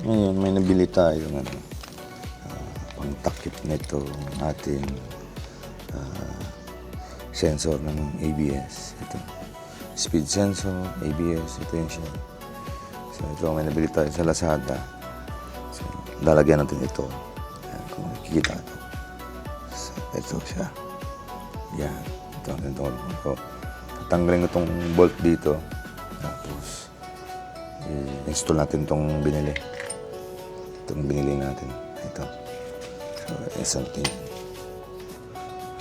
Ngayon, may nabili tayong pangtakip nito ating sensor ng ABS. Ito. Speed sensor, ABS, ito yun siya. So, ito may nabili tayo sa Lazada. So, lalagyan natin ito. Ayan, kung nakikita ito. So, ito siya. Yan. Ito. Tatanggalin ko itong bolt dito. Tapos, i-install natin itong binili. Itong binili natin. Ito. So, something.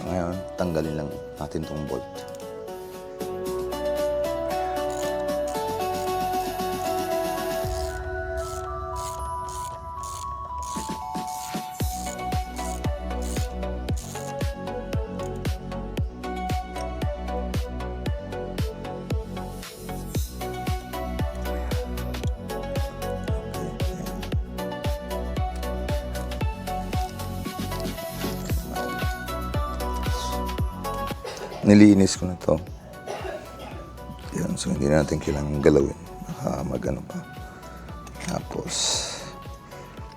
Ngayon, tanggalin lang natin itong bolt. Nilinis ko na to. Yan, so hindi natin kailangan galawin. Baka magano pa. Tapos,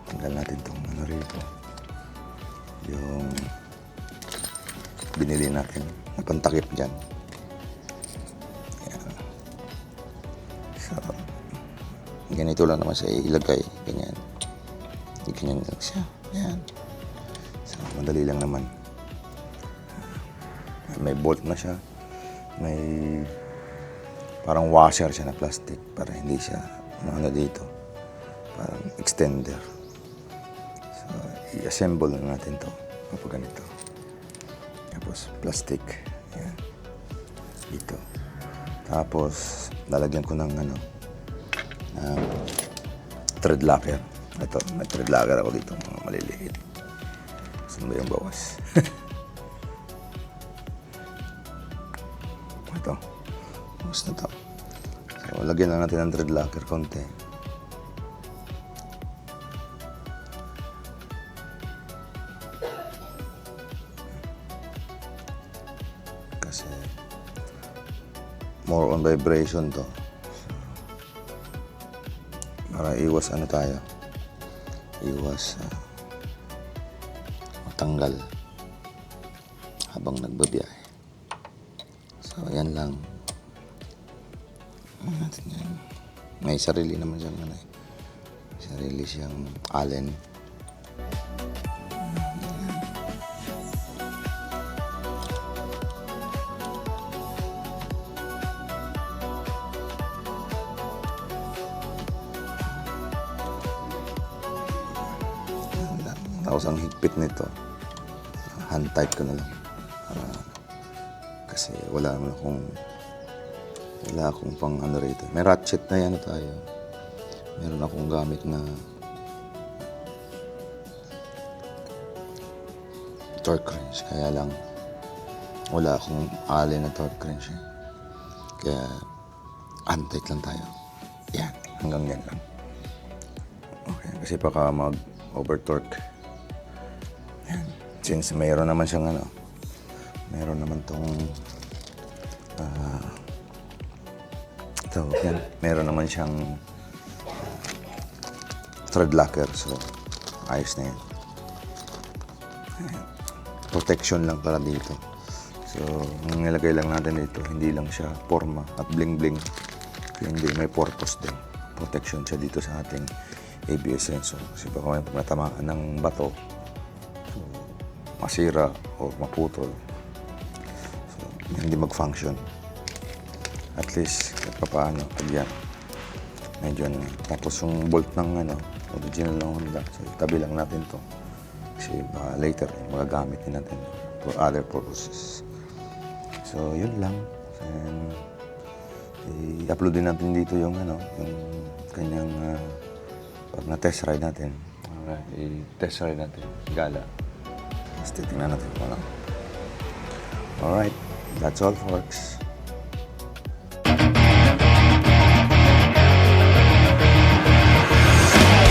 tanggal natin itong rito. Yung binili natin. Napantakip dyan. Yan. So, ganito lang naman siya ilagay. Ganyan. Ganyan lang siya. Yan. So, madali lang naman. May bolt na siya. May parang washer siya na plastic para hindi siya ano dito. Parang extender. So, i-assemble na natin to kapag ganito. Tapos, plastic. Ayan. Dito. Tapos, lalagyan ko ng thread locker. Ito, may thread locker ako dito. Mga maliliit. Saan ba yung bawas? Ito. Tapos na ito. So, lagyan lang natin ng thread locker konti. Kasi more on vibration to. Para iwas tayo. Iwas matanggal habang nagbabiyahe. So, yan lang. Natin yan. May sarili naman siyang sarili siyang allen. Tapos ang higpit nito, hand tight ko na lang. Kasi wala akong pang rito. May ratchet na yan tayo. Meron akong gamit na torque wrench. Kaya lang wala akong allen na torque wrench. Kaya hand-tight lang tayo. Yan. Hanggang yan lang. Okay. Kasi baka mag-over-torque. Yan. Since mayroon naman siyang meron naman tong yan. Meron naman siyang thread locker. So, ayos na yan. Ayan. Protection lang para dito. So, ang nilagay lang natin dito, hindi lang siya forma at bling-bling. Hindi, may purpose din. Protection siya dito sa ating ABS sensor. Kasi baka may natamaan ng bato, so, masira o maputol. Hindi mag-function. At least, paano, pag yan. Medyo tapos yung bolt ng original ng Honda. So, tabi lang natin to. Kasi later, magagamit din natin for other purposes. So, yun lang. And, i-upload din natin dito yung kanyang pag na-test ride natin. I-test ride natin. Gala. Tapos titignan natin kung ano. Alright. That's all, folks.